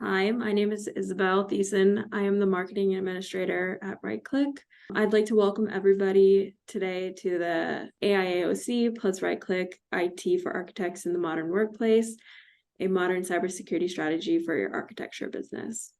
Hi, my name is Isabel Thiessen. I am the marketing administrator at RightClick. I'd like to welcome everybody today to the AIAOC plus RightClick IT for Architects in the Modern Workplace, a modern cybersecurity strategy for your architecture business.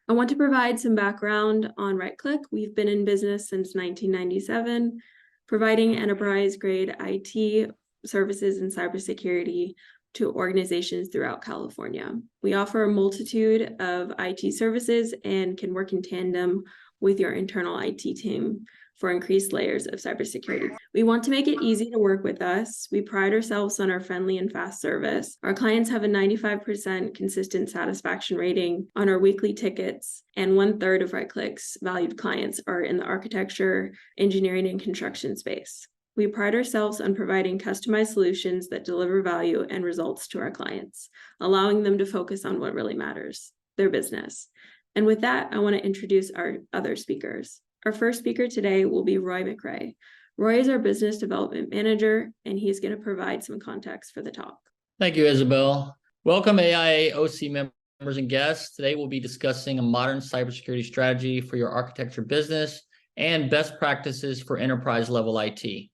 I want to provide some background on RightClick. We've been in business since 1997, providing enterprise-grade IT services and cybersecurity to organizations throughout California. We offer a multitude of IT services and can work in tandem with your internal IT team for increased layers of cybersecurity. We want to make it easy to work with us. We pride ourselves on our friendly and fast service. Our clients have a 95% consistent satisfaction rating on our weekly tickets, and 1/3 of RightClick's valued clients are in the architecture, engineering, and construction space. We pride ourselves on providing customized solutions that deliver value and results to our clients, allowing them to focus on what really matters, their business. And with that, I want to introduce our other speakers. Our first speaker today will be Roy McRae. Roy is our business development manager, and he's going to provide some context for the talk. Thank you, Isabel. Welcome, AIAOC members and guests. Today, we'll be discussing a modern cybersecurity strategy for your architecture business and best practices for enterprise-level IT.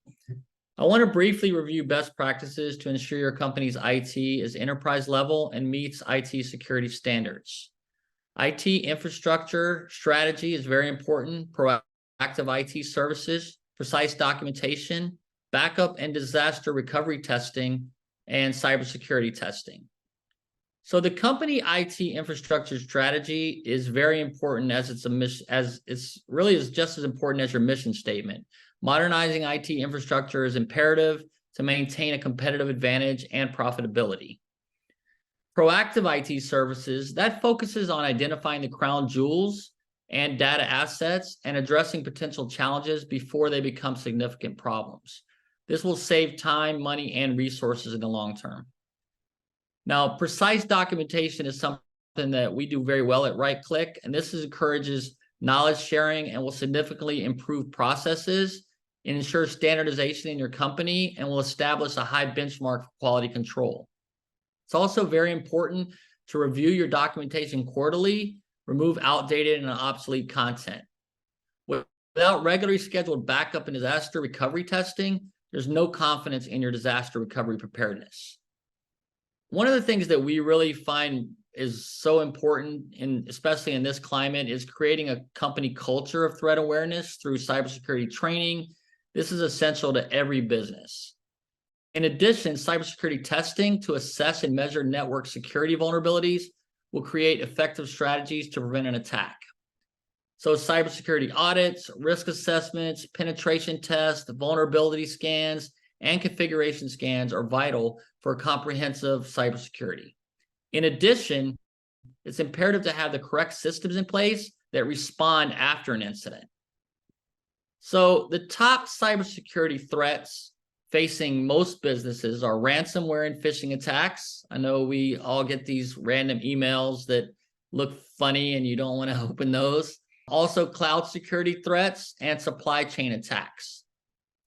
I want to briefly review best practices to ensure your company's IT is enterprise level and meets IT security standards. IT infrastructure strategy is very important. Proactive IT services, precise documentation, backup and disaster recovery testing, and cybersecurity testing. So the company IT infrastructure strategy is very important as it's really just as important as your mission statement. Modernizing IT infrastructure is imperative to maintain a competitive advantage and profitability. Proactive IT services, that focuses on identifying the crown jewels and data assets and addressing potential challenges before they become significant problems. This will save time, money, and resources in the long term. Now, precise documentation is something that we do very well at RightClick, and this encourages knowledge sharing and will significantly improve processes and ensure standardization in your company and will establish a high benchmark for quality control. It's also very important to review your documentation quarterly, remove outdated and obsolete content. Without regularly scheduled backup and disaster recovery testing, there's no confidence in your disaster recovery preparedness. One of the things that we really find is so important, especially in this climate, is creating a company culture of threat awareness through cybersecurity training. This is essential to every business. In addition, cybersecurity testing to assess and measure network security vulnerabilities will create effective strategies to prevent an attack. So cybersecurity audits, risk assessments, penetration tests, vulnerability scans, and configuration scans are vital for comprehensive cybersecurity. In addition, it's imperative to have the correct systems in place that respond after an incident. So the top cybersecurity threats facing most businesses are ransomware and phishing attacks. I know we all get these random emails that look funny and you don't want to open those. Also, cloud security threats and supply chain attacks.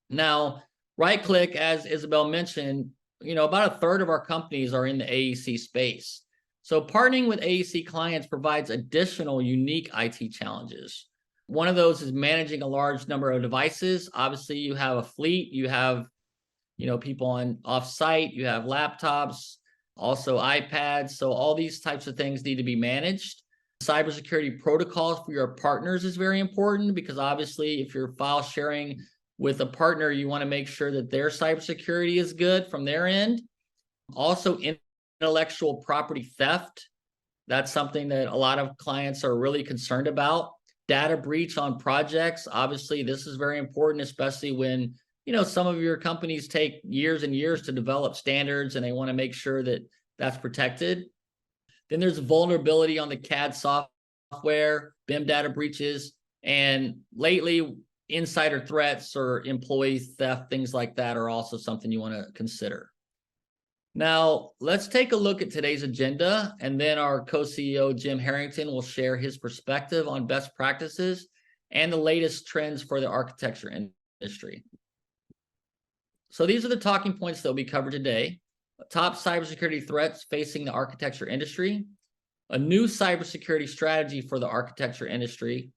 Now, RightClick, as Isabel mentioned, about 1/3 of our companies are in the AEC space. So partnering with AEC clients provides additional unique IT challenges. One of those is managing a large number of devices. Obviously, you have a fleet, you have people on off-site, you have laptops, also iPads. So all these types of things need to be managed. Cybersecurity protocols for your partners is very important because obviously if you're file sharing with a partner, you want to make sure that their cybersecurity is good from their end. Also, intellectual property theft. That's something that a lot of clients are really concerned about. Data breach on projects. Obviously, this is very important, especially when some of your companies take years and years to develop standards and they want to make sure that that's protected. Then there's vulnerability on the CAD software, BIM data breaches, and lately insider threats or employee theft, things like that are also something you want to consider. Now, let's take a look at today's agenda, and then our co-CEO, Jim Harrington, will share his perspective on best practices and the latest trends for the architecture industry. So these are the talking points that will be covered today. Top cybersecurity threats facing the architecture industry, a new cybersecurity strategy for the architecture industry.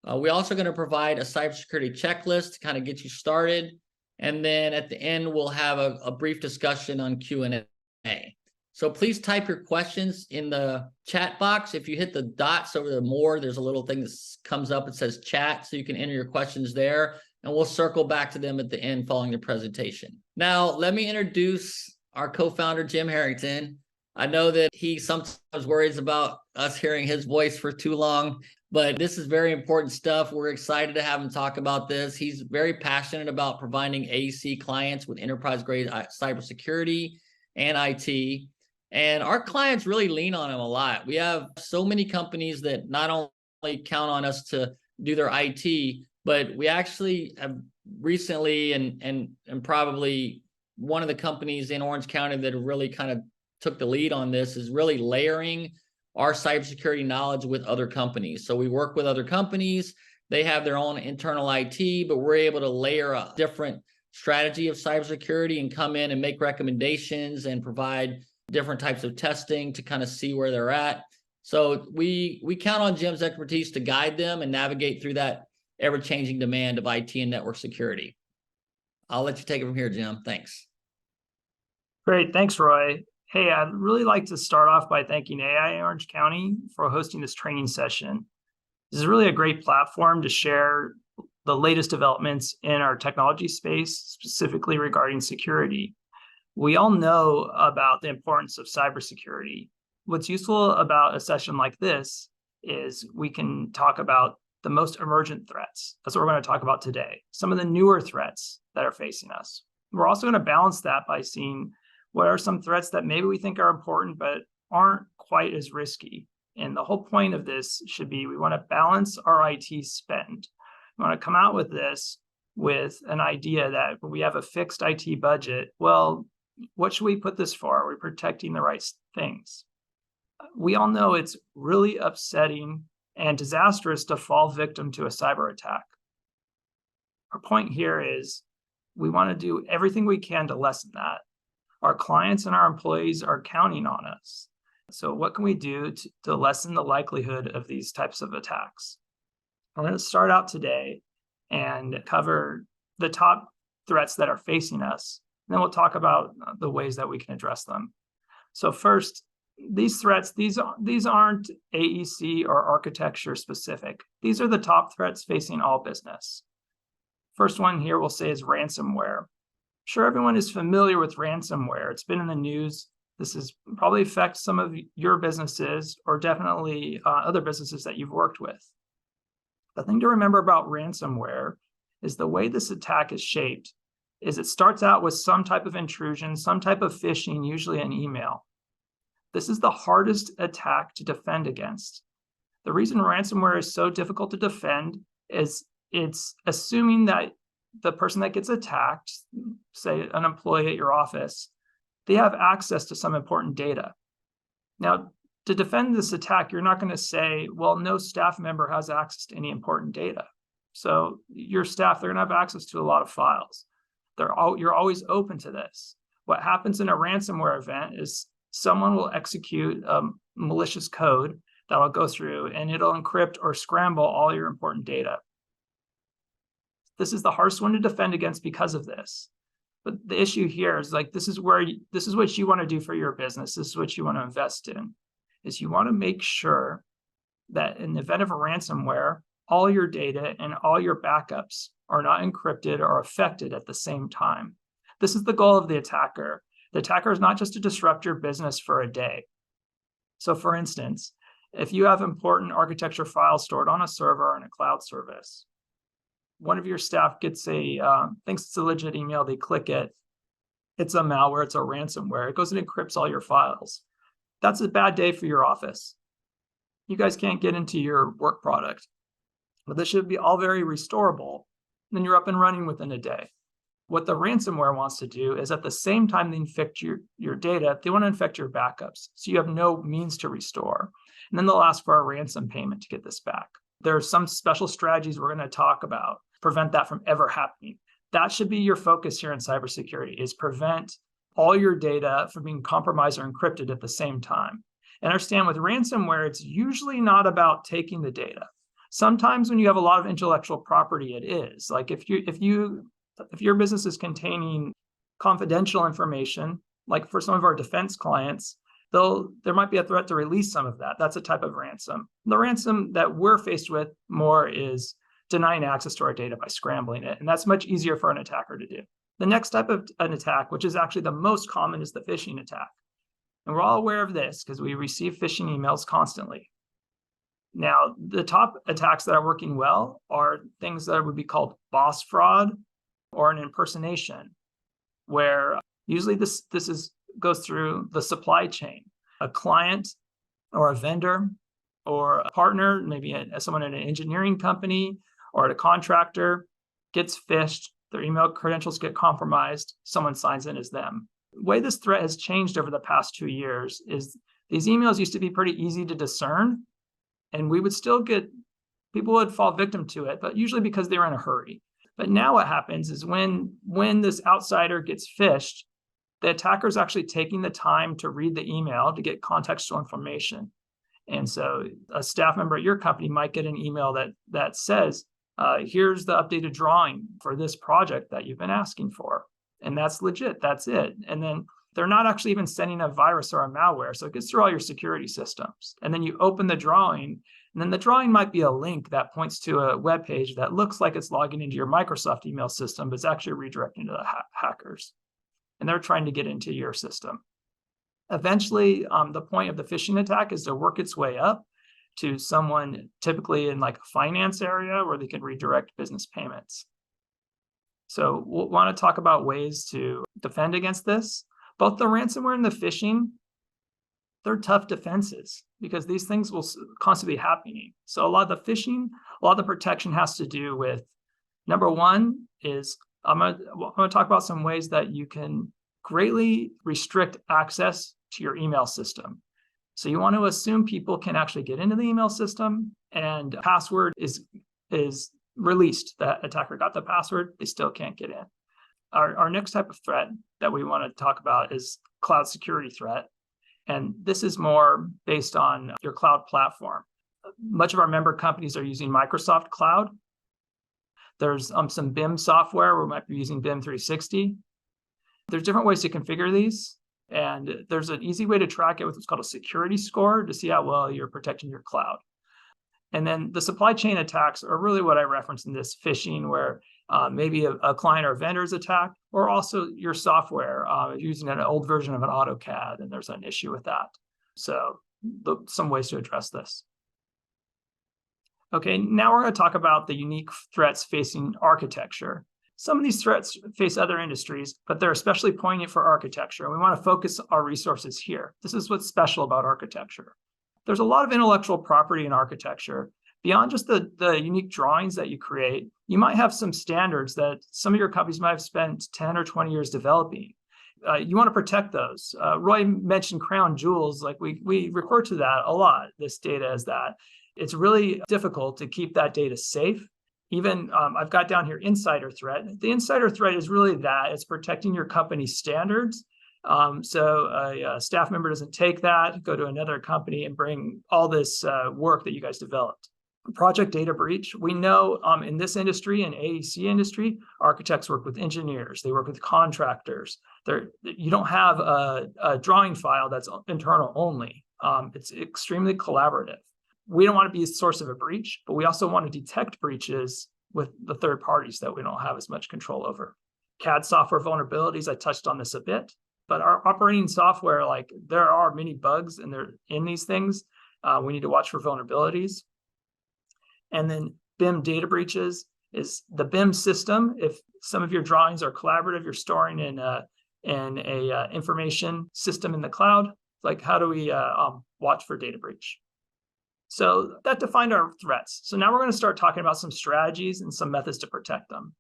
We're also going to provide a cybersecurity checklist to kind of get you started. And then at the end, we'll have a brief discussion on Q&A. So please type your questions in the chat box. If you hit the dots over the more, there's a little thing that comes up. It says chat, so you can enter your questions there. And we'll circle back to them at the end following the presentation. Now, let me introduce our co-founder, Jim Harrington. I know that he sometimes worries about us hearing his voice for too long, but this is very important stuff. We're excited to have him talk about this. He's very passionate about providing AEC clients with enterprise-grade cybersecurity and IT. And our clients really lean on him a lot. We have so many companies that not only count on us to do their IT, but we actually have recently, and probably one of the companies in Orange County that really kind of took the lead on this is really layering our cybersecurity knowledge with other companies. So we work with other companies. They have their own internal IT, but we're able to layer a different strategy of cybersecurity and come in and make recommendations and provide different types of testing to kind of see where they're at. So we count on Jim's expertise to guide them and navigate through that ever-changing demand of IT and network security. I'll let you take it from here, Jim. Thanks. Great. Thanks, Roy. Hey, I'd really like to start off by thanking AI Orange County for hosting this training session. This is really a great platform to share the latest developments in our technology space, specifically regarding security. We all know about the importance of cybersecurity. What's useful about a session like this is we can talk about the most emergent threats. That's what we're going to talk about today. Some of the newer threats that are facing us. We're also going to balance that by seeing what are some threats that maybe we think are important, but aren't quite as risky. And the whole point of this should be, we want to balance our IT spend. We want to come out with this with an idea that we have a fixed IT budget. Well, what should we put this for? Are we protecting the right things? We all know it's really upsetting and disastrous to fall victim to a cyber attack. Our point here is we want to do everything we can to lessen that. Our clients and our employees are counting on us. So what can we do to lessen the likelihood of these types of attacks? I'm going to start out today and cover the top threats that are facing us. And then we'll talk about the ways that we can address them. So first, these threats, these aren't AEC or architecture specific. These are the top threats facing all business. First one here we'll say is ransomware. Sure, everyone is familiar with ransomware. It's been in the news. This has probably affected some of your businesses, or definitely other businesses that you've worked with. The thing to remember about ransomware is the way this attack is shaped is it starts out with some type of intrusion, some type of phishing, usually an email. This is the hardest attack to defend against. The reason ransomware is so difficult to defend is it's assuming that the person that gets attacked, say an employee at your office, they have access to some important data. Now, to defend this attack, you're not going to say, well, no staff member has access to any important data. So your staff, they're going to have access to a lot of files. You're always open to this. What happens in a ransomware event is someone will execute malicious code that will go through and it'll encrypt or scramble all your important data. This is the hardest one to defend against because of this. But the issue here is like, this is what you want to do for your business. This is what you want to invest in, is you want to make sure that in the event of a ransomware, all your data and all your backups are not encrypted or affected at the same time. This is the goal of the attacker. The attacker is not just to disrupt your business for a day. So for instance, if you have important architecture files stored on a server or in a cloud service, one of your staff gets thinks it's a legit email, they click it, it's a malware, it's a ransomware, it goes and encrypts all your files. That's a bad day for your office. You guys can't get into your work product. But this should be all very restorable. Then you're up and running within a day. What the ransomware wants to do is at the same time they infect your data, they want to infect your backups. So you have no means to restore. And then they'll ask for a ransom payment to get this back. There are some special strategies we're going to talk about to prevent that from ever happening. That should be your focus here in cybersecurity, is prevent all your data from being compromised or encrypted at the same time. And understand with ransomware, it's usually not about taking the data. Sometimes when you have a lot of intellectual property, it is. Like if your business is containing confidential information, like for some of our defense clients, there might be a threat to release some of that. That's a type of ransom. The ransom that we're faced with more is denying access to our data by scrambling it. And that's much easier for an attacker to do. The next type of an attack, which is actually the most common, is the phishing attack. And we're all aware of this because we receive phishing emails constantly. Now, the top attacks that are working well are things that would be called boss fraud or an impersonation, where usually this goes through the supply chain. A client or a vendor or a partner, maybe someone in an engineering company or at a contractor, gets phished, their email credentials get compromised, someone signs in as them. The way this threat has changed over the past 2 years is these emails used to be pretty easy to discern, and people would fall victim to it, but usually because they were in a hurry. But now what happens is when this outsider gets phished, the attacker is actually taking the time to read the email to get contextual information. And so a staff member at your company might get an email that says, here's the updated drawing for this project that you've been asking for. And that's legit, that's it. And then they're not actually even sending a virus or a malware. So it gets through all your security systems. And then you open the drawing, and then the drawing might be a link that points to a web page that looks like it's logging into your Microsoft email system, but it's actually redirecting to the hackers. And they're trying to get into your system. Eventually, the point of the phishing attack is to work its way up to someone typically in like a finance area where they can redirect business payments. So we'll want to talk about ways to defend against this. Both the ransomware and the phishing, they're tough defenses because these things will constantly be happening. So a lot of the phishing, a lot of the protection has to do with, number one is, I'm going to talk about some ways that you can greatly restrict access to your email system. So you want to assume people can actually get into the email system, and password is released. That attacker got the password, they still can't get in. Our next type of threat that we want to talk about is cloud security threat. And this is more based on your cloud platform. Much of our member companies are using Microsoft Cloud. There's some BIM software. We might be using BIM 360. There's different ways to configure these. And there's an easy way to track it with what's called a security score to see how well you're protecting your cloud. And then the supply chain attacks are really what I referenced in this phishing, where maybe a client or vendor is attacked, or also your software using an old version of an AutoCAD, and there's an issue with that. So some ways to address this. Okay, now we're going to talk about the unique threats facing architecture. Some of these threats face other industries, but they're especially poignant for architecture, and we want to focus our resources here. This is what's special about architecture. There's a lot of intellectual property in architecture. Beyond just the unique drawings that you create, you might have some standards that some of your companies might have spent 10 or 20 years developing. You want to protect those. Roy mentioned crown jewels, like we refer to that a lot, this data as that. It's really difficult to keep that data safe. Even I've got down here insider threat. The insider threat is really that. It's protecting your company's standards. So a staff member doesn't take that, go to another company and bring all this work that you guys developed. Project data breach. We know in this industry, in AEC industry, architects work with engineers. They work with contractors. You don't have a drawing file that's internal only. It's extremely collaborative. We don't want to be a source of a breach, but we also want to detect breaches with the third parties that we don't have as much control over. CAD software vulnerabilities, I touched on this a bit, but our operating software, like there are many bugs and they're in these things. We need to watch for vulnerabilities. And then BIM data breaches is the BIM system. If some of your drawings are collaborative, you're storing in a information system in the cloud. Like how do we watch for data breach? So that defined our threats. So now we're going to start talking about some strategies and some methods to protect them.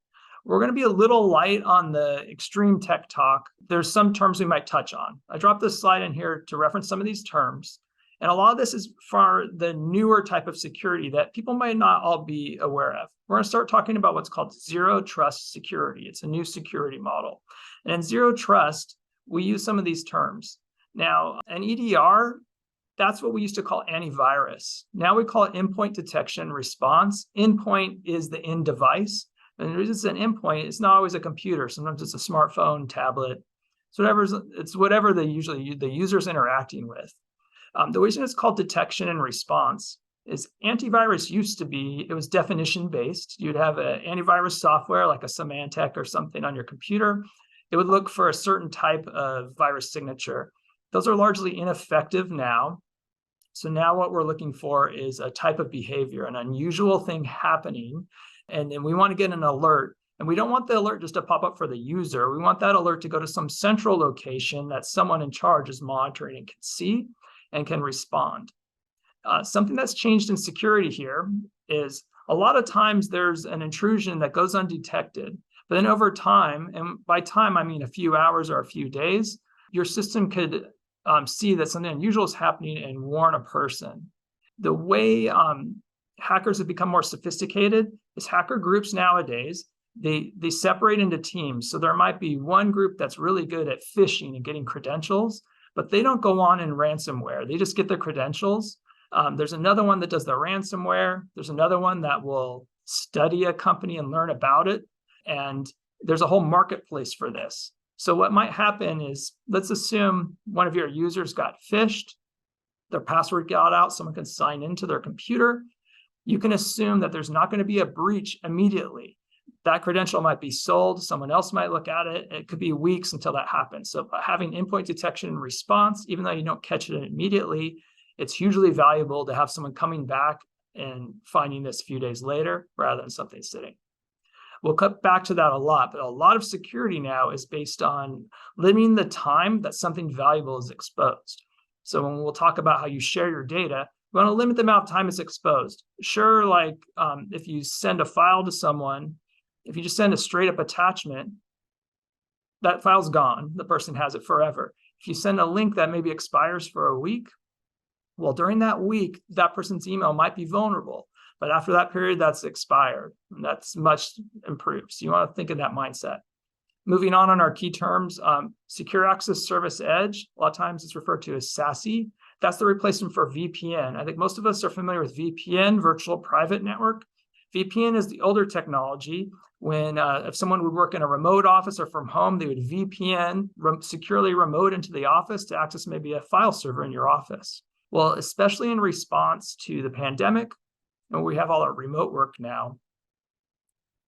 We're going to be a little light on the extreme tech talk. There's some terms we might touch on. I dropped this slide in here to reference some of these terms. And a lot of this is for the newer type of security that people might not all be aware of. We're going to start talking about what's called zero trust security. It's a new security model. And in zero trust, we use some of these terms. Now, an EDR that's what we used to call antivirus. Now we call it endpoint detection and response. Endpoint is the end device. And the reason it's an endpoint, it's not always a computer. Sometimes it's a smartphone, tablet. It's whatever the user's interacting with. The reason it's called detection and response is antivirus used to be, it was definition based. You'd have an antivirus software like a Symantec or something on your computer. It would look for a certain type of virus signature. Those are largely ineffective now. So now what we're looking for is a type of behavior, an unusual thing happening. And then we want to get an alert. And we don't want the alert just to pop up for the user. We want that alert to go to some central location that someone in charge is monitoring and can see and can respond. Something that's changed in security here is a lot of times there's an intrusion that goes undetected. But then over time, and by time I mean a few hours or a few days, your system could see that something unusual is happening and warn a person. The way hackers have become more sophisticated is hacker groups nowadays, they separate into teams. So there might be one group that's really good at phishing and getting credentials, but they don't go on in ransomware. They just get their credentials. There's another one that does the ransomware. There's another one that will study a company and learn about it. And there's a whole marketplace for this. So what might happen is, let's assume one of your users got phished, their password got out, someone can sign into their computer. You can assume that there's not going to be a breach immediately. That credential might be sold, someone else might look at it. It could be weeks until that happens. So having endpoint detection and response, even though you don't catch it immediately, it's hugely valuable to have someone coming back and finding this a few days later rather than something sitting. We'll cut back to that a lot, but a lot of security now is based on limiting the time that something valuable is exposed. So when we'll talk about how you share your data, we want to limit the amount of time it's exposed. Sure, like if you send a file to someone, if you just send a straight up attachment, that file's gone. The person has it forever. If you send a link that maybe expires for a week, well, during that week, that person's email might be vulnerable. But after that period, that's expired. And that's much improved. So you want to think in that mindset. Moving on our key terms, Secure Access Service Edge, a lot of times it's referred to as SASE. That's the replacement for VPN. I think most of us are familiar with VPN, Virtual Private Network. VPN is the older technology. When if someone would work in a remote office or from home, they would VPN, securely remote into the office to access maybe a file server in your office. Well, especially in response to the pandemic, and we have all our remote work now,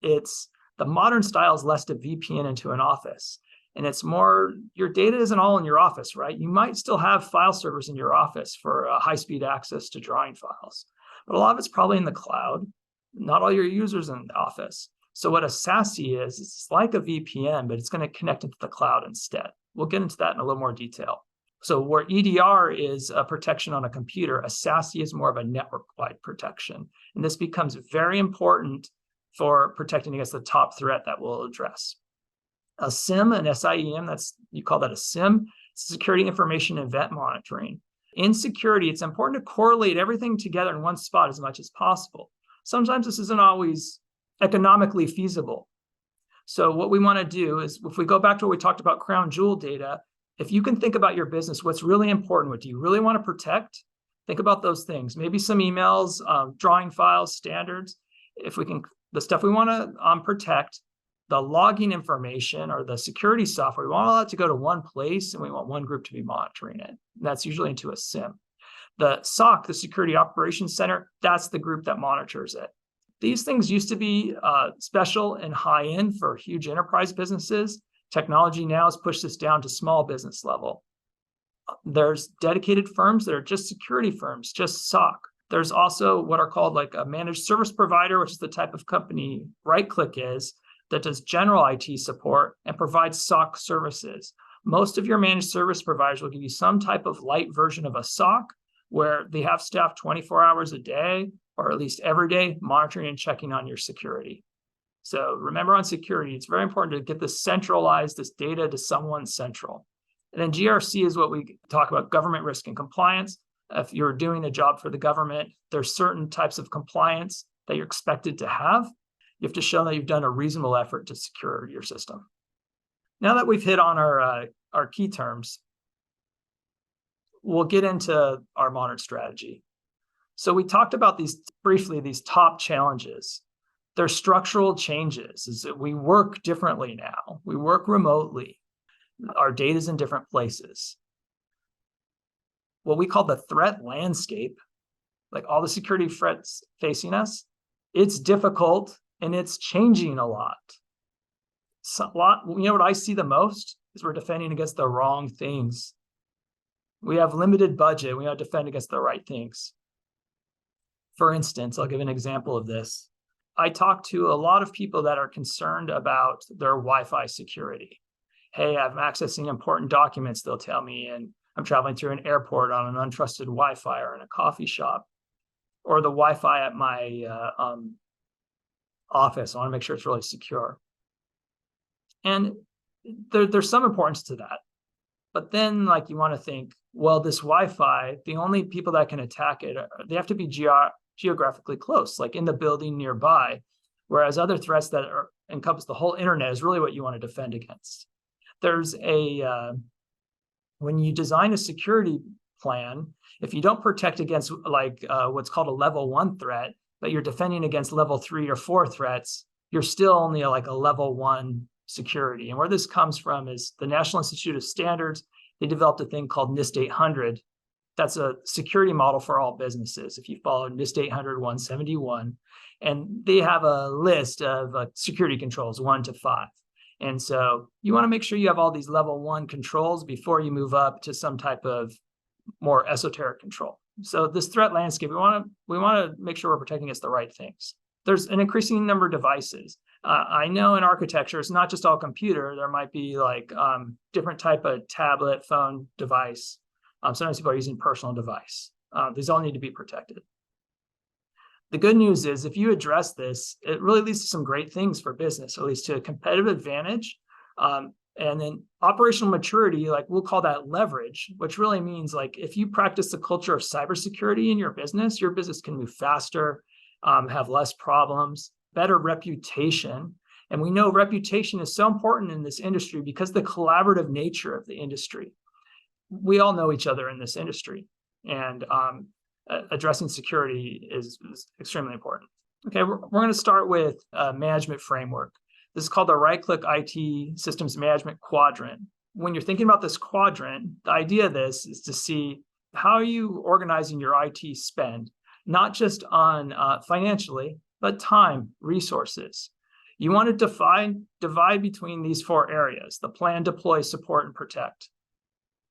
it's the modern style is less to VPN into an office. And it's more, your data isn't all in your office, right? You might still have file servers in your office for high-speed access to drawing files, but a lot of it's probably in the cloud. Not all your users in the office. So what a SASE is, it's like a VPN, but it's going to connect into the cloud instead. We'll get into that in a little more detail. So where EDR is a protection on a computer, a SASE is more of a network-wide protection. And this becomes very important for protecting against the top threat that we'll address. A SIEM, an SIEM, you call that a SIEM, Security Information Event Monitoring. In security, it's important to correlate everything together in one spot as much as possible. Sometimes this isn't always economically feasible. So what we want to do is, if we go back to what we talked about crown jewel data, if you can think about your business, what's really important, what do you really want to protect? Think about those things. Maybe some emails, drawing files, standards. If we can, the stuff we want to protect, the logging information or the security software, we want all that to go to one place and we want one group to be monitoring it. And that's usually into a SIEM. The SOC, the Security Operations Center, that's the group that monitors it. These things used to be special and high-end for huge enterprise businesses. Technology now has pushed this down to small business level. There's dedicated firms that are just security firms, just SOC. There's also what are called like a managed service provider, which is the type of company RightClick is, that does general IT support and provides SOC services. Most of your managed service providers will give you some type of light version of a SOC where they have staff 24 hours a day, or at least every day, monitoring and checking on your security. So remember on security, it's very important to get this centralized, this data to someone central. And then GRC is what we talk about, government risk and compliance. If you're doing a job for the government, there's certain types of compliance that you're expected to have. You have to show that you've done a reasonable effort to secure your system. Now that we've hit on our key terms, we'll get into our modern strategy. So we talked about these briefly, these top challenges. They're structural changes, is that we work differently now. We work remotely. Our data is in different places. What we call the threat landscape, like all the security threats facing us, it's difficult and it's changing a lot. You know what I see the most is we're defending against the wrong things. We have limited budget. We want to defend against the right things. For instance, I'll give an example of this. I talk to a lot of people that are concerned about their Wi-Fi security. Hey, I'm accessing important documents, they'll tell me, and I'm traveling through an airport on an untrusted Wi-Fi or in a coffee shop, or the Wi-Fi at my office. I want to make sure it's really secure. And there's some importance to that. But then, like, you want to think, well, this Wi-Fi, the only people that can attack it, they have to be geographically close, like in the building nearby, whereas other threats that encompass the whole internet is really what you want to defend against. There's when you design a security plan, if you don't protect against what's called a level 1 threat, but you're defending against level 3 or 4 threats, you're still only like a level 1 security. And where this comes from is the National Institute of Standards. They developed a thing called NIST 800. That's a security model for all businesses. If you follow NIST 800 171, and they have a list of security controls 1 to 5. And so you want to make sure you have all these level 1 controls before you move up to some type of more esoteric control. So this threat landscape, we want to make sure we're protecting against the right things. There's an increasing number of devices. I know in architecture, it's not just all computer. There might be like different type of tablet, phone, device. Sometimes people are using personal device. These all need to be protected. The good news is if you address this, it really leads to some great things for business. It leads to a competitive advantage. And then operational maturity, like we'll call that leverage, which really means like if you practice the culture of cybersecurity in your business can move faster, have less problems, better reputation. And we know reputation is so important in this industry because the collaborative nature of the industry. We all know each other in this industry, and addressing security is extremely important. Okay, we're going to start with a management framework. This is called the Right-Click IT Systems Management Quadrant. When you're thinking about this quadrant, the idea of this is to see how are you organizing your IT spend, not just on financially, but time, resources. You want to divide between these 4 areas: the plan, deploy, support, and protect.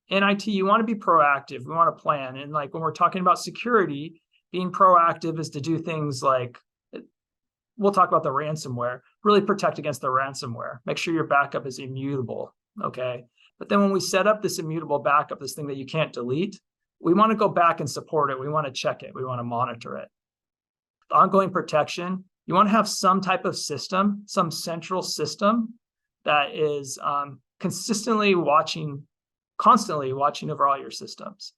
In IT, you want to be proactive. We want to plan. And like when we're talking about security, being proactive is to do things like, we'll talk about the ransomware, really protect against the ransomware. Make sure your backup is immutable, okay? But then when we set up this immutable backup, this thing that you can't delete, we want to go back and support it. We want to check it. We want to monitor it. The ongoing protection, you want to have some type of system, some central system that is constantly watching over all your systems.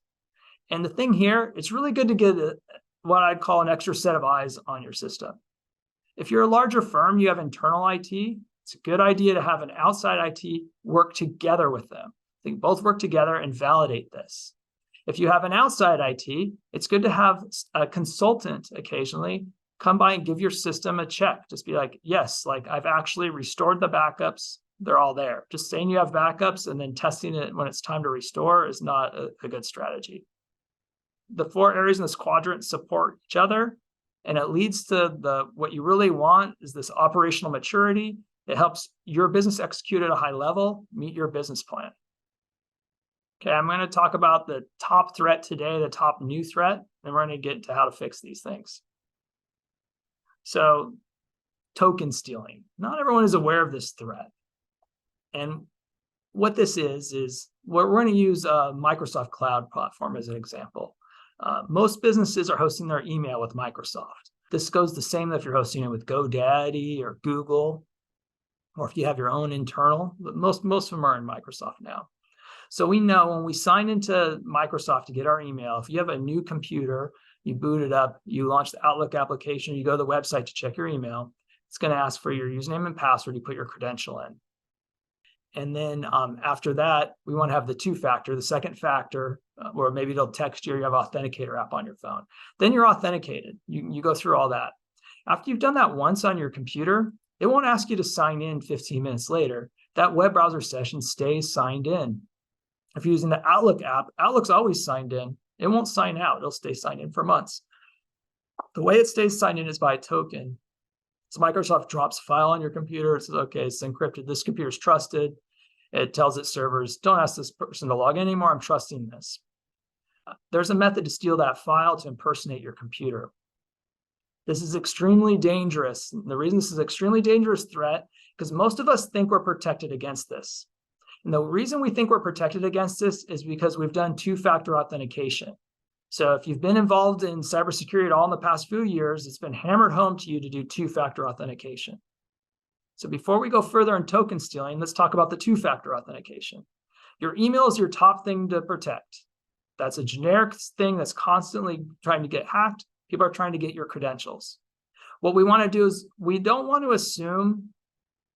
And the thing here, it's really good to get what I'd call an extra set of eyes on your system. If you're a larger firm, you have internal IT, it's a good idea to have an outside IT work together with them. They can both work together and validate this. If you have an outside IT, it's good to have a consultant occasionally come by and give your system a check. Just be like, yes, like I've actually restored the backups. They're all there. Just saying you have backups and then testing it when it's time to restore is not a good strategy. The 4 areas in this quadrant support each other, and it leads to what you really want is this operational maturity. It helps your business execute at a high level, meet your business plan. Okay, I'm going to talk about the top threat today, the top new threat, and we're going to get into how to fix these things. So, token stealing. Not everyone is aware of this threat. And what this is we're going to use a Microsoft Cloud platform as an example. Most businesses are hosting their email with Microsoft. This goes the same if you're hosting it with GoDaddy or Google, or if you have your own internal. Most of them are in Microsoft now. So we know when we sign into Microsoft to get our email, if you have a new computer, you boot it up, you launch the Outlook application, you go to the website to check your email, it's going to ask for your username and password, you put your credential in. And then after that, we want to have the two-factor, the second factor, where maybe it'll text you, or you have Authenticator app on your phone. Then you're authenticated. You go through all that. After you've done that once on your computer, it won't ask you to sign in 15 minutes later. That web browser session stays signed in. If you're using the Outlook app, Outlook's always signed in. It won't sign out. It'll stay signed in for months. The way it stays signed in is by a token. So Microsoft drops a file on your computer. It says, okay, it's encrypted. This computer is trusted. It tells its servers, don't ask this person to log in anymore. I'm trusting this. There's a method to steal that file to impersonate your computer. This is extremely dangerous. The reason this is an extremely dangerous threat, because most of us think we're protected against this. And the reason we think we're protected against this is because we've done two-factor authentication. So if you've been involved in cybersecurity at all in the past few years, it's been hammered home to you to do two-factor authentication. So before we go further in token stealing, let's talk about the two-factor authentication. Your email is your top thing to protect. That's a generic thing that's constantly trying to get hacked. People are trying to get your credentials. What we want to do is we don't want to assume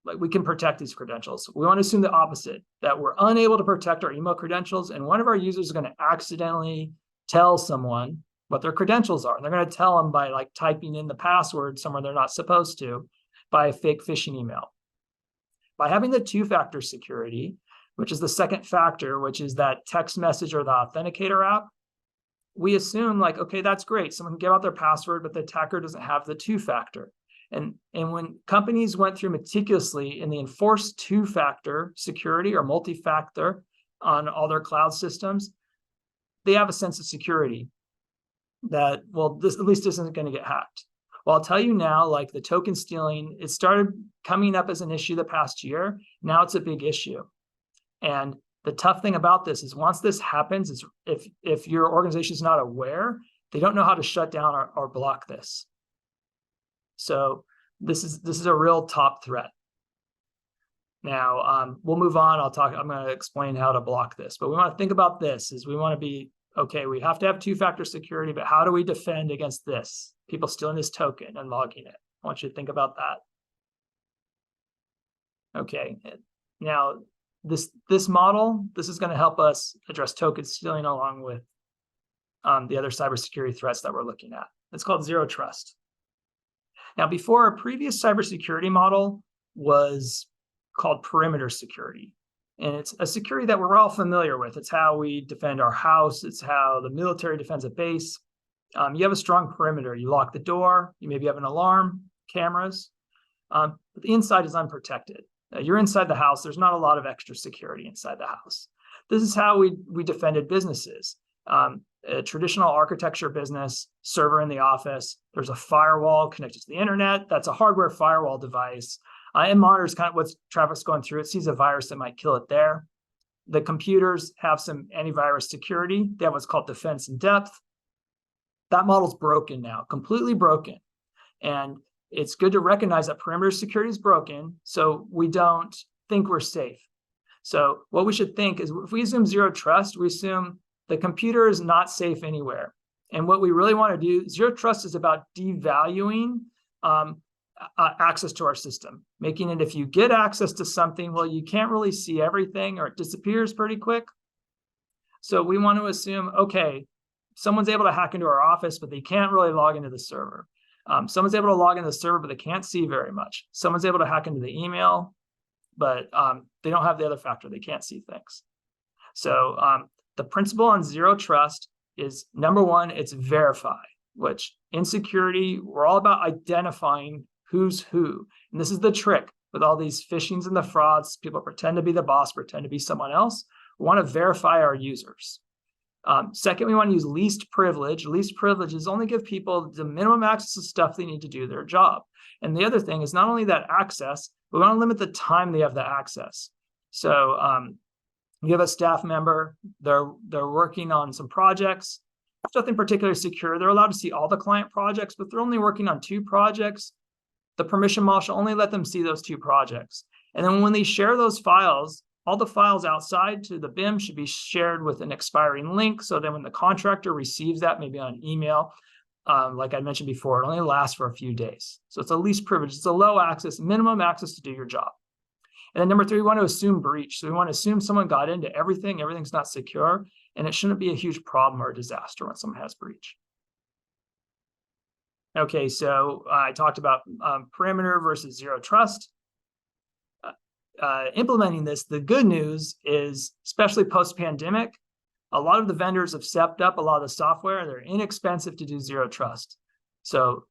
like we can protect these credentials. We want to assume the opposite, that we're unable to protect our email credentials, and one of our users is going to accidentally tell someone what their credentials are. They're going to tell them by like typing in the password somewhere they're not supposed to, by a fake phishing email. By having the two-factor security, which is the second factor, which is that text message or the Authenticator app, we assume like, okay, that's great. Someone can give out their password, but the attacker doesn't have the two-factor. And when companies went through meticulously in the enforced two-factor security or multi-factor on all their cloud systems, they have a sense of security that, well, this at least isn't going to get hacked. Well, I'll tell you now, like the token stealing, it started coming up as an issue the past year. Now it's a big issue. And the tough thing about this is once this happens, is if your organization is not aware, they don't know how to shut down or block this. So this is a real top threat. Now we'll move on. I'm going to explain how to block this, but we want to think about this is we want to be, okay, we have to have two-factor security, but how do we defend against this? People stealing this token and logging it. I want you to think about that. Okay, now this model, this is going to help us address token stealing along with the other cybersecurity threats that we're looking at. It's called zero trust. Now, before, our previous cybersecurity model was called perimeter security. And it's a security that we're all familiar with. It's how we defend our house. It's how the military defends a base. You have a strong perimeter. You lock the door. You maybe have an alarm, cameras. But the inside is unprotected. You're inside the house. There's not a lot of extra security inside the house. This is how we defended businesses. A traditional architecture business, server in the office. There's a firewall connected to the internet. That's a hardware firewall device. It monitors kind of what traffic's going through. It sees a virus that might kill it there. The computers have some antivirus security. They have what's called defense in depth. That model's broken now, completely broken. And it's good to recognize that perimeter security is broken, so we don't think we're safe. So what we should think is if we assume zero trust, we assume the computer is not safe anywhere. And what we really want to do, zero trust is about devaluing access to our system, making it if you get access to something, well, you can't really see everything or it disappears pretty quick. So we want to assume, okay, someone's able to hack into our office, but they can't really log into the server. Someone's able to log into the server, but they can't see very much. Someone's able to hack into the email, but they don't have the other factor. They can't see things. So the principle on zero trust is, number one, it's verify, which in security, we're all about identifying who's who. And this is the trick with all these phishings and the frauds. People pretend to be the boss, pretend to be someone else. We want to verify our users. Second, we want to use least privilege. Least privileges only give people the minimum access to stuff they need to do their job. And the other thing is not only that access, but we want to limit the time they have the access. So you have a staff member, they're working on some projects. There's nothing particularly secure. They're allowed to see all the client projects, but they're only working on 2 projects. The permission model should only let them see those 2 projects. And then when they share those files, all the files outside to the BIM should be shared with an expiring link. So then when the contractor receives that, maybe on email, like I mentioned before, it only lasts for a few days. So it's a least privilege. It's a low access, minimum access to do your job. And then number three, we want to assume breach. So we want to assume someone got into everything, everything's not secure, and it shouldn't be a huge problem or a disaster when someone has breach. Okay, so I talked about perimeter versus zero trust. Implementing this, the good news is, especially post-pandemic, a lot of the vendors have stepped up a lot of the software. They're inexpensive to do zero trust. So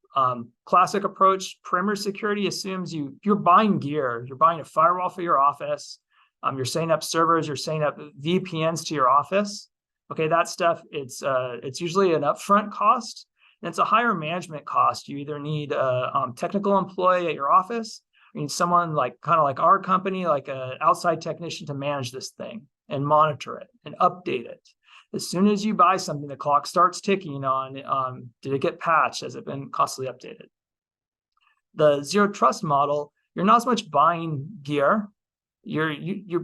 classic approach, perimeter security assumes you're buying gear. You're buying a firewall for your office. You're setting up servers. You're setting up VPNs to your office. Okay, that stuff, it's usually an upfront cost, and it's a higher management cost. You either need a technical employee at your office, or you need someone kind of like our company, like an outside technician to manage this thing and monitor it and update it. As soon as you buy something, the clock starts ticking on, did it get patched? Has it been constantly updated? The zero trust model, you're not as much buying gear, you're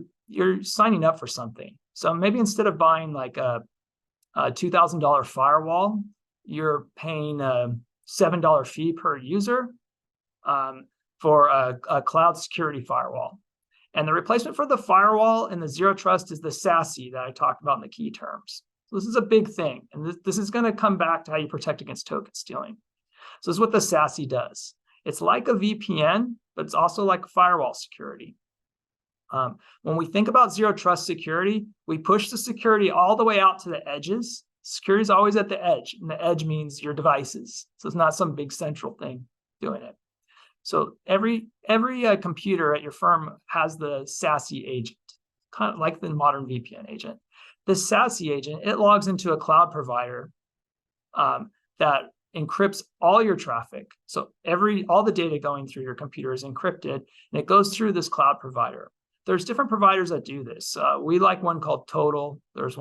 signing up for something. So maybe instead of buying like a $2,000 firewall, you're paying a $7 fee per user for a cloud security firewall. And the replacement for the firewall and the zero trust is the SASE that I talked about in the key terms. So this is a big thing. And this is going to come back to how you protect against token stealing. So this is what the SASE does. It's like a VPN, but it's also like firewall security. When we think about zero trust security, we push the security all the way out to the edges. Security is always at the edge, and the edge means your devices. So it's not some big central thing doing it. So every computer at your firm has the SASE agent, kind of like the modern VPN agent. The SASE agent, it logs into a cloud provider that encrypts all your traffic. So all the data going through your computer is encrypted, and it goes through this cloud provider. There's different providers that do this. We like one called Total. There's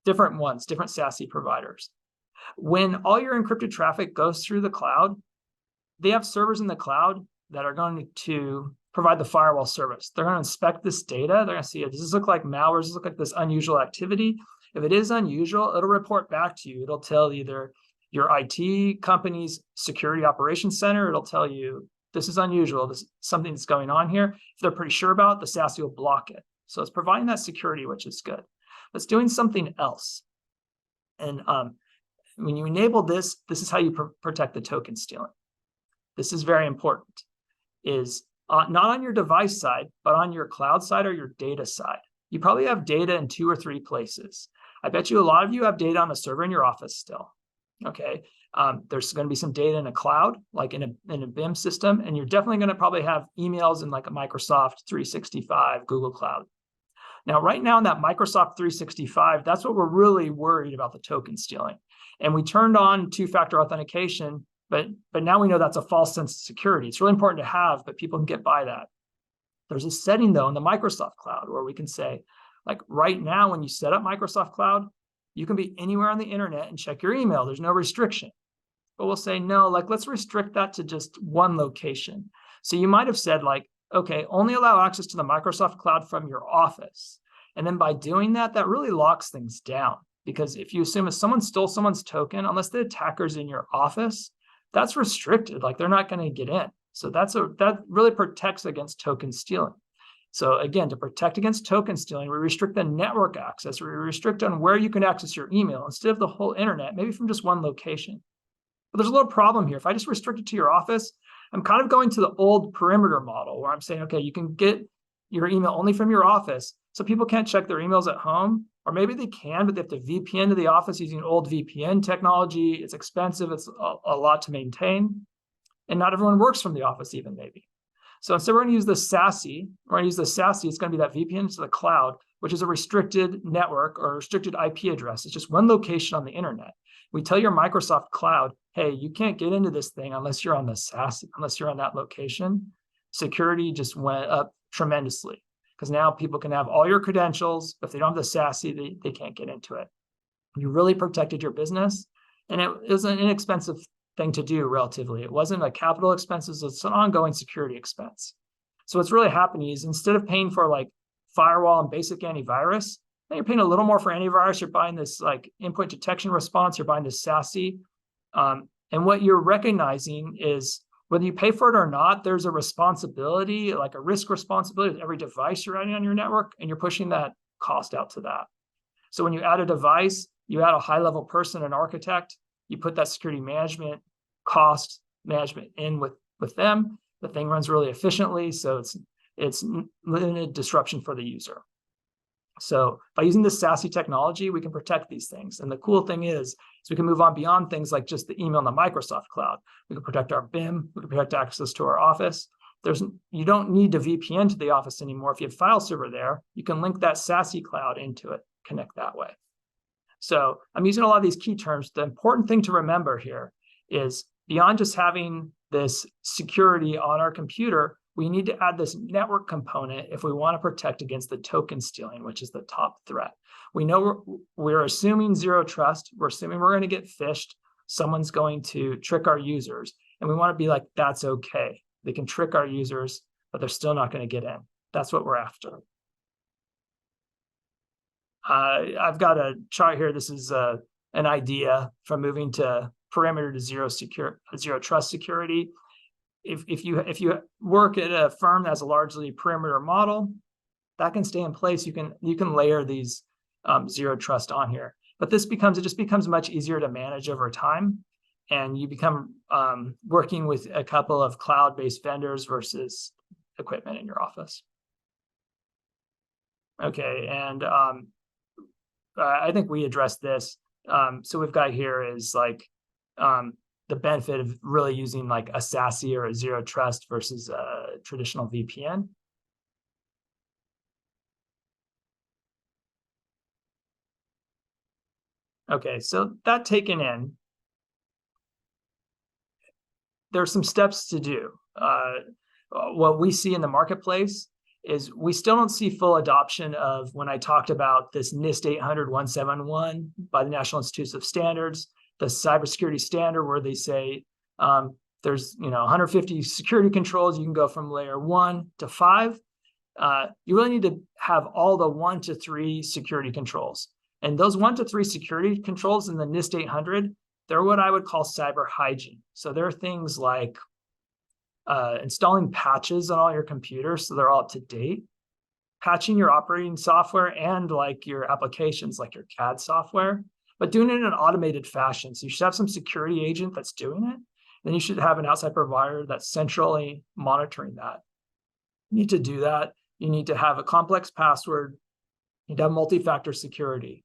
different ones, different SASE providers. When all your encrypted traffic goes through the cloud, they have servers in the cloud that are going to provide the firewall service. They're going to inspect this data. They're going to see, does this look like malware? Does this look like this unusual activity? If it is unusual, it'll report back to you. It'll tell either your IT company's security operations center. It'll tell you, this is unusual. This is something that's going on here. If they're pretty sure about it, the SASE will block it. So it's providing that security, which is good. But it's doing something else. And when you enable this, this is how you protect the token stealing. This is very important, is not on your device side, but on your cloud side or your data side. You probably have data in 2 or 3 places. I bet you a lot of you have data on a server in your office still. Okay, there's going to be some data in a cloud, like in a BIM system, and you're definitely going to probably have emails in like a Microsoft 365, Google Cloud. Now, right now in that Microsoft 365, that's what we're really worried about, the token stealing. And we turned on 2-factor authentication, but now we know that's a false sense of security. It's really important to have, but people can get by that. There's a setting though in the Microsoft Cloud where we can say, like right now, when you set up Microsoft Cloud, you can be anywhere on the internet and check your email. There's no restriction. But we'll say, no, like let's restrict that to just one location. So you might have said like, okay, only allow access to the Microsoft Cloud from your office. And then by doing that, that really locks things down. Because if you assume if someone stole someone's token, unless the attacker's in your office, that's restricted. Like they're not going to get in. So that really protects against token stealing. So again, to protect against token stealing, we restrict the network access. We restrict on where you can access your email instead of the whole internet, maybe from just one location. But there's a little problem here. If I just restrict it to your office, I'm kind of going to the old perimeter model where I'm saying, okay, you can get your email only from your office. So people can't check their emails at home, or maybe they can, but they have to VPN to the office using old VPN technology. It's expensive. It's a lot to maintain. And not everyone works from the office even, maybe. So instead, we're going to use the SASE. We're going to use the SASE. It's going to be that VPN to the cloud, which is a restricted network or restricted IP address. It's just one location on the internet. We tell your Microsoft Cloud, hey, you can't get into this thing unless you're on the SASE, unless you're on that location. Security just went up tremendously because now people can have all your credentials. But if they don't have the SASE, they can't get into it. You really protected your business. And it was an inexpensive thing to do relatively. It wasn't a capital expense, it's an ongoing security expense. So what's really happening is instead of paying for like firewall and basic antivirus, now you're paying a little more for antivirus. You're buying this like endpoint detection response. You're buying this SASE. And what you're recognizing is whether you pay for it or not, there's a responsibility, like a risk responsibility with every device you're adding on your network, and you're pushing that cost out to that. So when you add a device, you add a high-level person, an architect, you put that security management, cost management in with them. The thing runs really efficiently, so it's limited disruption for the user. So by using this SASE technology, we can protect these things. And the cool thing is we can move on beyond things like just the email in the Microsoft cloud. We can protect our BIM, we can protect access to our office. You don't need to VPN to the office anymore. If you have file server there, you can link that SASE cloud into it, connect that way. So I'm using a lot of these key terms. The important thing to remember here is beyond just having this security on our computer, we need to add this network component if we want to protect against the token stealing, which is the top threat. We know we're assuming zero trust. We're assuming we're going to get phished. Someone's going to trick our users. And we want to be like, that's okay. They can trick our users, but they're still not going to get in. That's what we're after. I've got a chart here. This is an idea from moving to perimeter to zero trust security. If you work at a firm that has a largely perimeter model, that can stay in place. You can layer these zero trust on here, but it just becomes much easier to manage over time, and you become working with a couple of cloud-based vendors versus equipment in your office. Okay, and I think we addressed this. So we've got here is like the benefit of really using like a SASE or a zero trust versus a traditional VPN. Okay, so that taken in, there are some steps to do. What we see in the marketplace is we still don't see full adoption of when I talked about this NIST 800-171 by the National Institute of Standards, the cybersecurity standard where they say there's 150 security controls. You can go from layer 1 to 5. You really need to have all the 1 to 3 security controls. And those 1 to 3 security controls in the NIST 800, they're what I would call cyber hygiene. So there are things like installing patches on all your computers so they're all up to date, patching your operating software and like your applications like your CAD software, but doing it in an automated fashion. So you should have some security agent that's doing it. Then you should have an outside provider that's centrally monitoring that. You need to do that. You need to have a complex password. You need to have multi-factor security.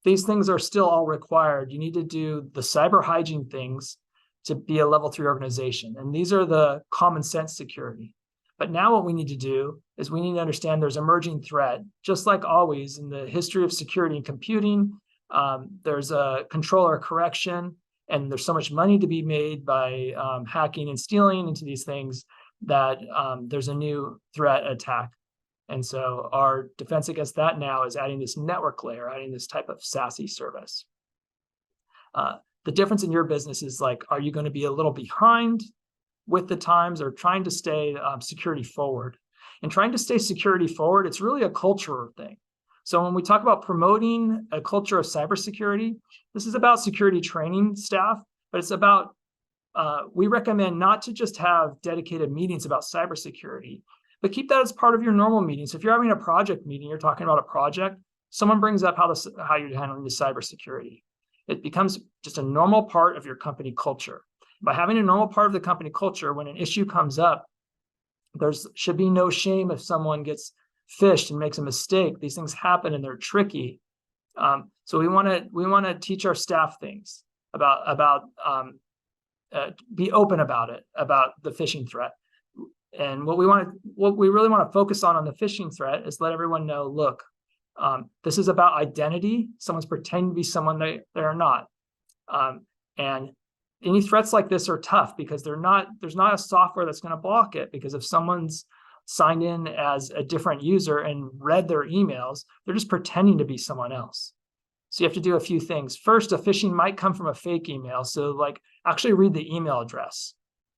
These things are still all required. You need to do the cyber hygiene things to be a level 3 organization. And these are the common sense security. But now what we need to do is we need to understand there's emerging threat. Just like always in the history of security and computing, there's a controller correction, and there's so much money to be made by hacking and stealing into these things that there's a new threat attack. And so our defense against that now is adding this network layer, adding this type of SASE service. The difference in your business is like, are you going to be a little behind with the times or trying to stay security forward? And trying to stay security forward, it's really a culture thing. So when we talk about promoting a culture of cybersecurity, this is about security training staff, but it's about, we recommend not to just have dedicated meetings about cybersecurity, but keep that as part of your normal meetings. So if you're having a project meeting, you're talking about a project, someone brings up how you're handling the cybersecurity. It becomes just a normal part of your company culture. By having a normal part of the company culture, when an issue comes up, there should be no shame if someone gets phished and makes a mistake. These things happen and they're tricky. So we want to teach our staff things about be open about it, about the phishing threat. And what we really want to focus on the phishing threat is let everyone know, look, this is about identity. Someone's pretending to be someone they are not. And any threats like this are tough because there's not a software that's going to block it, because if someone's signed in as a different user and read their emails, they're just pretending to be someone else. So you have to do a few things. First, a phishing might come from a fake email. So like actually read the email address.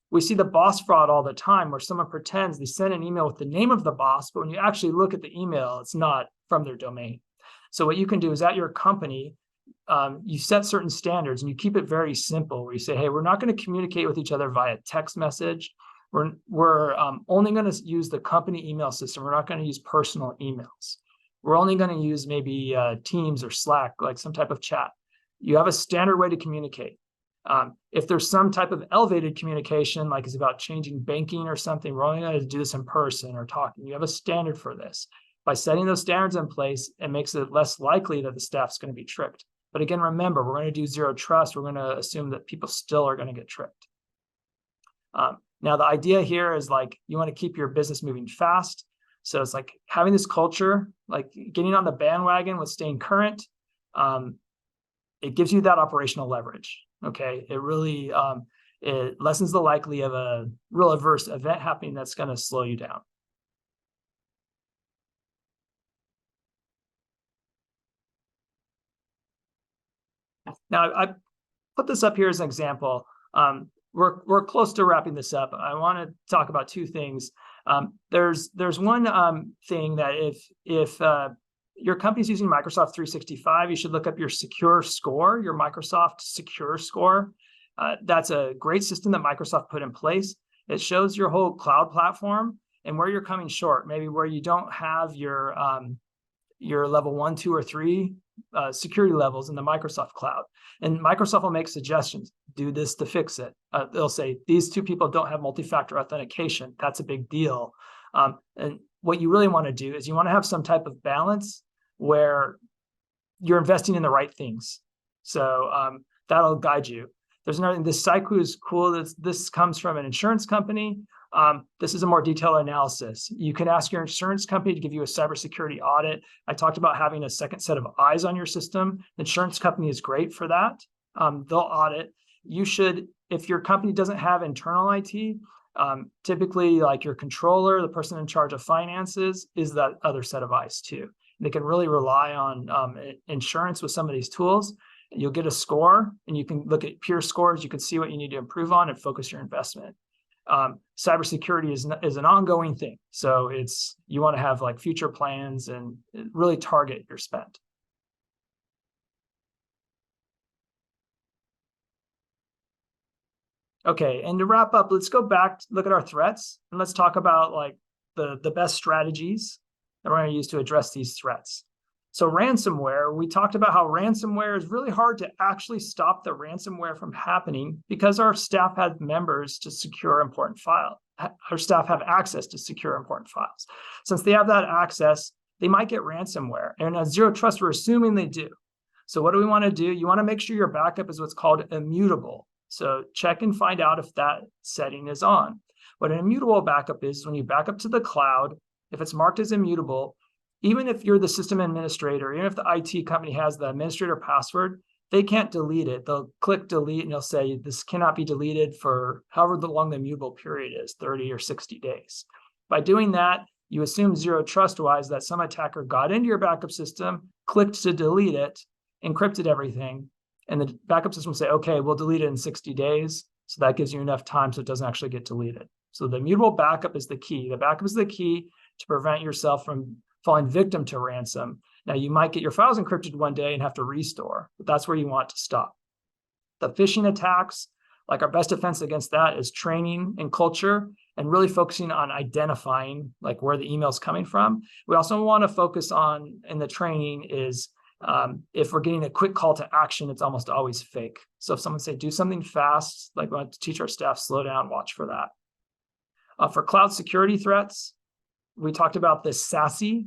We see the boss fraud all the time where someone pretends they send an email with the name of the boss, but when you actually look at the email, it's not from their domain. So what you can do is at your company, you set certain standards and you keep it very simple, where you say, hey, we're not going to communicate with each other via text message. We're only going to use the company email system. We're not going to use personal emails. We're only going to use maybe Teams or Slack, like some type of chat. You have a standard way to communicate. If there's some type of elevated communication, like it's about changing banking or something, we're only going to do this in person or talking. You have a standard for this. By setting those standards in place, it makes it less likely that the staff's going to be tricked. But again, remember, we're going to do zero trust. We're going to assume that people still are going to get tricked. Now, the idea here is like you want to keep your business moving fast. So it's like having this culture, like getting on the bandwagon with staying current. It gives you that operational leverage. Okay, it really it lessens the likelihood of a real adverse event happening that's going to slow you down. Now, I put this up here as an example. We're close to wrapping this up. I want to talk about two things. There's one thing that if your company's using Microsoft 365, you should look up your secure score, your Microsoft secure score. That's a great system that Microsoft put in place. It shows your whole cloud platform and where you're coming short, maybe where you don't have your level 1, 2, or 3 security levels in the Microsoft cloud. And Microsoft will make suggestions, do this to fix it. They'll say, these two people don't have multi-factor authentication. That's a big deal. And what you really want to do is you want to have some type of balance where you're investing in the right things. So that'll guide you. There's another thing, this Saiku is cool. This comes from an insurance company. This is a more detailed analysis. You can ask your insurance company to give you a cybersecurity audit. I talked about having a second set of eyes on your system. The insurance company is great for that. They'll audit. You should, if your company doesn't have internal IT, typically like your controller, the person in charge of finances, is that other set of eyes too. They can really rely on insurance with some of these tools. You'll get a score and you can look at peer scores. You can see what you need to improve on and focus your investment. Cybersecurity is an ongoing thing. So you want to have like future plans and really target your spend. Okay, and to wrap up, let's go back, look at our threats, and let's talk about like the best strategies that we're going to use to address these threats. So ransomware, we talked about how ransomware is really hard to actually stop the ransomware from happening because our staff have members to secure important files. Our staff have access to secure important files. Since they have that access, they might get ransomware. And at Zero Trust, we're assuming they do. So what do we want to do? You want to make sure your backup is what's called immutable. So check and find out if that setting is on. What an immutable backup is when you back up to the cloud, if it's marked as immutable, even if you're the system administrator, even if the IT company has the administrator password, they can't delete it. They'll click delete and they'll say, this cannot be deleted for however long the immutable period is, 30 or 60 days. By doing that, you assume zero trust-wise that some attacker got into your backup system, clicked to delete it, encrypted everything, and the backup system will say, okay, we'll delete it in 60 days. So that gives you enough time so it doesn't actually get deleted. So the immutable backup is the key. The backup is the key to prevent yourself from falling victim to ransom. Now, you might get your files encrypted one day and have to restore, but that's where you want to stop. The phishing attacks, like our best defense against that is training and culture and really focusing on identifying like where the email is coming from. We also want to focus on in the training is if we're getting a quick call to action, it's almost always fake. So if someone say, do something fast, like we want to teach our staff, slow down, watch for that. For cloud security threats, we talked about this SASE,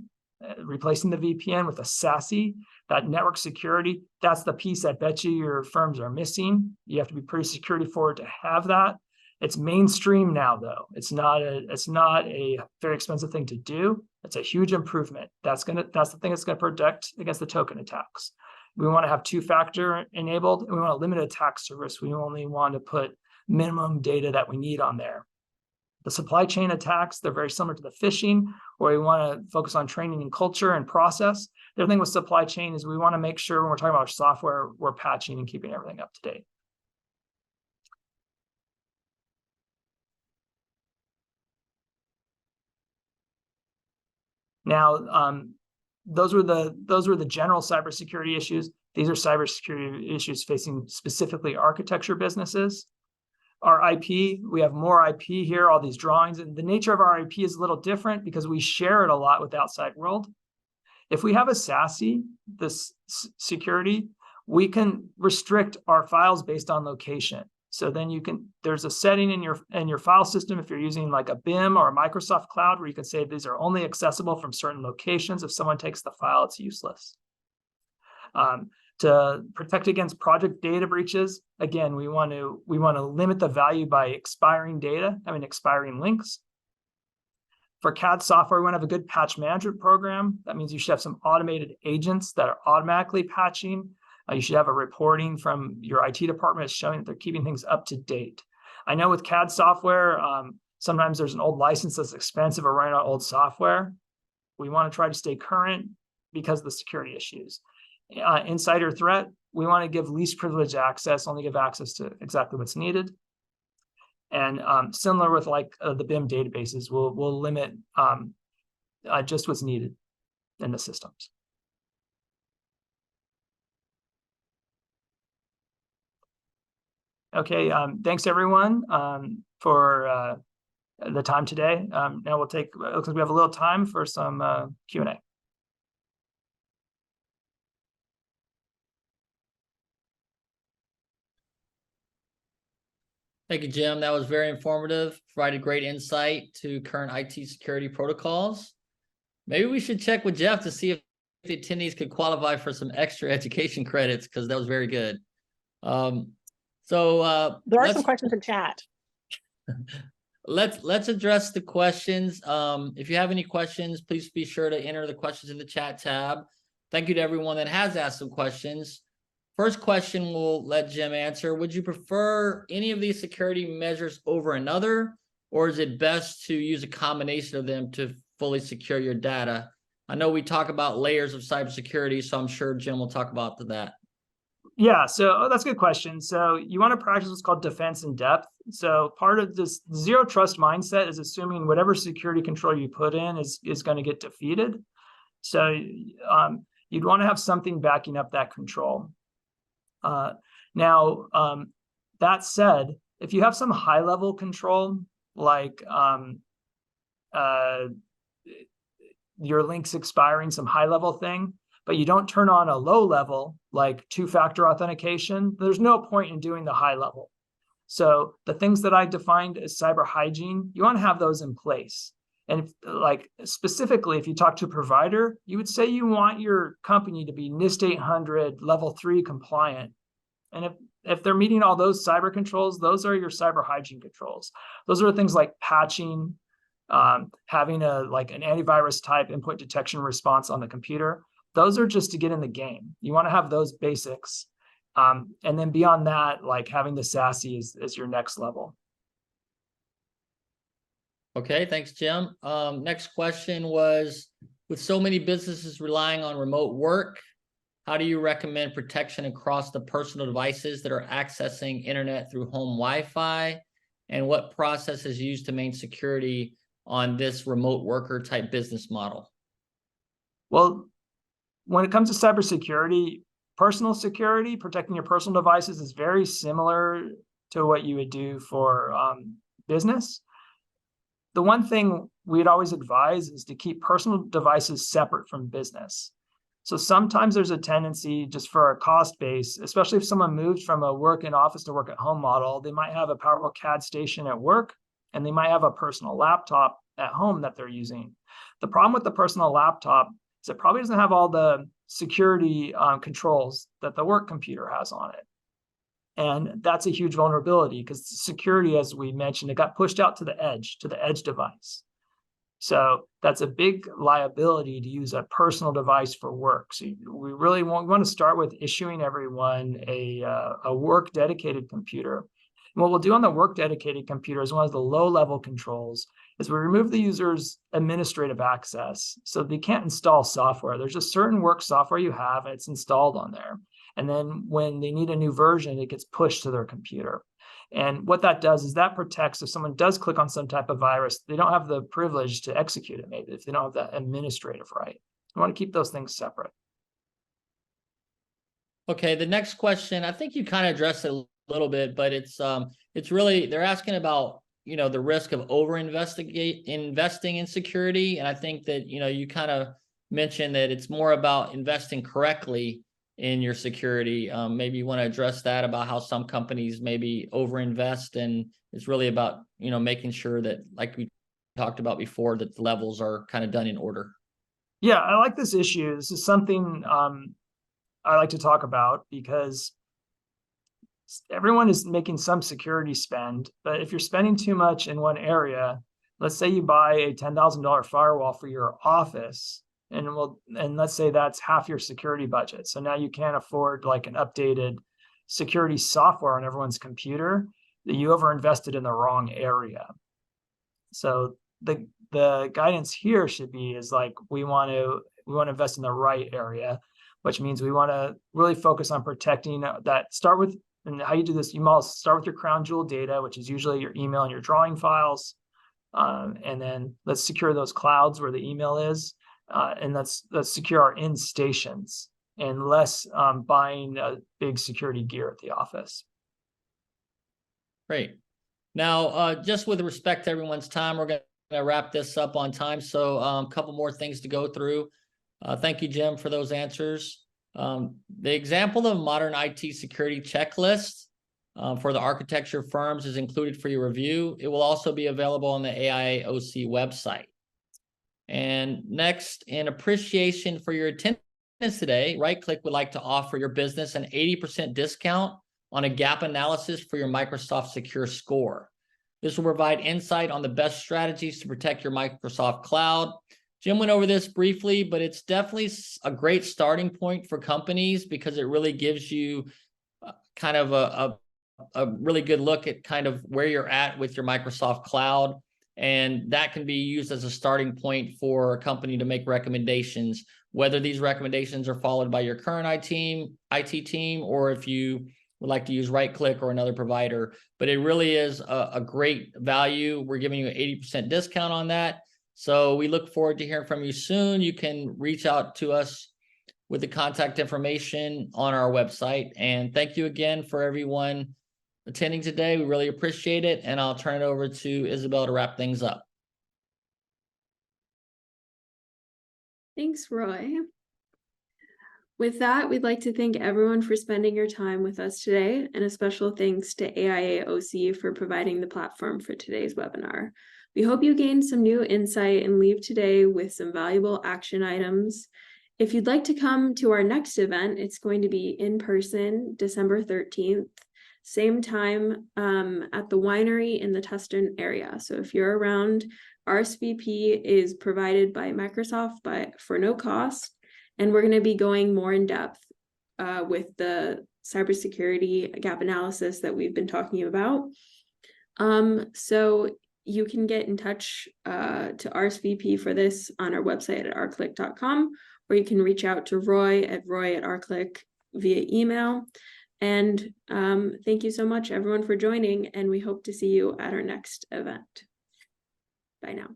replacing the VPN with a SASE, that network security. That's the piece I bet you your firms are missing. You have to be pretty security forward to have that. It's mainstream now, though. It's not a very expensive thing to do. It's a huge improvement. That's the thing that's going to protect against the token attacks. We want to have two-factor enabled, and we want a limited attack surface. We only want to put minimum data that we need on there. The supply chain attacks, they're very similar to the phishing, where we want to focus on training and culture and process. The other thing with supply chain is we want to make sure when we're talking about our software, we're patching and keeping everything up to date. Now, those were the general cybersecurity issues. These are cybersecurity issues facing specifically architecture businesses. Our IP, we have more IP here, all these drawings, and the nature of our IP is a little different because we share it a lot with the outside world. If we have a SASE, this security, we can restrict our files based on location. So then there's a setting in your file system if you're using like a BIM or a Microsoft Cloud where you can say these are only accessible from certain locations. If someone takes the file, it's useless. To protect against project data breaches, again, we want to limit the value by expiring data, expiring links. For CAD software, we want to have a good patch management program. That means you should have some automated agents that are automatically patching. You should have a reporting from your IT department showing that they're keeping things up to date. I know with CAD software, sometimes there's an old license that's expensive or running on old software. We want to try to stay current because of the security issues. Insider threat, we want to give least privileged access, only give access to exactly what's needed. And similar with like the BIM databases, we'll limit just what's needed in the systems. Okay, thanks everyone for the time today. Now we'll take, because we have a little time for some Q&A. Thank you, Jim. That was very informative, provided great insight to current IT security protocols. Maybe we should check with Jeff to see if the attendees could qualify for some extra education credits, because that was very good. There are some questions in chat. Let's address the questions. If you have any questions, please be sure to enter the questions in the chat tab. Thank you to everyone that has asked some questions. First question we'll let Jim answer. Would you prefer any of these security measures over another, or is it best to use a combination of them to fully secure your data? I know we talk about layers of cybersecurity, so I'm sure Jim will talk about that. Yeah, so that's a good question. So you want to practice what's called defense in depth. So part of this zero trust mindset is assuming whatever security control you put in is going to get defeated. So you'd want to have something backing up that control. That said, if you have some high level control, like your links expiring, some high level thing, but you don't turn on a low level, like two-factor authentication, there's no point in doing the high level. So the things that I defined as cyber hygiene, you want to have those in place. And specifically, if you talk to a provider, you would say you want your company to be NIST 800 level 3 compliant. And if they're meeting all those cyber controls, those are your cyber hygiene controls. Those are things like patching, having an antivirus type input detection response on the computer. Those are just to get in the game. You want to have those basics. And then beyond that, like having the SASE is your next level. Okay, thanks, Jim. Next question was, with so many businesses relying on remote work, how do you recommend protection across the personal devices that are accessing internet through home Wi-Fi? And what process is used to maintain security on this remote worker type business model? Well, when it comes to cybersecurity, personal security, protecting your personal devices is very similar to what you would do for business. The one thing we'd always advise is to keep personal devices separate from business. So sometimes there's a tendency just for a cost base, especially if someone moves from a work in office to work at home model, they might have a powerful CAD station at work, and they might have a personal laptop at home that they're using. The problem with the personal laptop is it probably doesn't have all the security controls that the work computer has on it. And that's a huge vulnerability because security, as we mentioned, it got pushed out to the edge device. So that's a big liability to use a personal device for work. So we really want to start with issuing everyone a work dedicated computer. And what we'll do on the work dedicated computer is one of the low level controls is we remove the user's administrative access. So they can't install software. There's just certain work software you have, and it's installed on there. And then when they need a new version, it gets pushed to their computer. And what that does is that protects if someone does click on some type of virus, they don't have the privilege to execute it, maybe, if they don't have that administrative right. You want to keep those things separate. Okay, the next question, I think you kind of addressed it a little bit, but it's really, they're asking about, the risk of investing in security. And I think that, you kind of mentioned that it's more about investing correctly in your security. Maybe you want to address that about how some companies maybe overinvest, and it's really about, making sure that, like we talked about before, that the levels are kind of done in order. Yeah, I like this issue. This is something I like to talk about because everyone is making some security spend, but if you're spending too much in one area, let's say you buy a $10,000 firewall for your office, and let's say that's half your security budget. So now you can't afford like an updated security software on everyone's computer, that you overinvested in the wrong area. So the guidance here should be is like we want to invest in the right area, which means we want to really focus on protecting that. Start with, and how you do this, you must start with your crown jewel data, which is usually your email and your drawing files. And then let's secure those clouds where the email is. And let's secure our in stations, and less buying big security gear at the office. Great. Now, just with respect to everyone's time, we're going to wrap this up on time. So a couple more things to go through. Thank you, Jim, for those answers. The example of modern IT security checklist for the architecture firms is included for your review. It will also be available on the AIOC website. And next, in appreciation for your attendance today, RightClick would like to offer your business an 80% discount on a gap analysis for your Microsoft Secure Score. This will provide insight on the best strategies to protect your Microsoft cloud. Jim went over this briefly, but it's definitely a great starting point for companies because it really gives you kind of a really good look at kind of where you're at with your Microsoft cloud. And that can be used as a starting point for a company to make recommendations, whether these recommendations are followed by your current IT team, or if you would like to use RightClick or another provider. But it really is a great value. We're giving you an 80% discount on that. So we look forward to hearing from you soon. You can reach out to us with the contact information on our website. And thank you again for everyone attending today. We really appreciate it. And I'll turn it over to Isabel to wrap things up. Thanks, Roy. With that, we'd like to thank everyone for spending your time with us today, and a special thanks to AIAOC for providing the platform for today's webinar. We hope you gained some new insight and leave today with some valuable action items. If you'd like to come to our next event, it's going to be in person, December 13th, same time at the winery in the Tustin area. So if you're around, RSVP is provided by Microsoft for no cost. And we're going to be going more in depth with the cybersecurity gap analysis that we've been talking about. So you can get in touch to RSVP for this on our website at rclick.com, or you can reach out to Roy at rclick via email. And thank you so much, everyone, for joining, and we hope to see you at our next event. Bye now.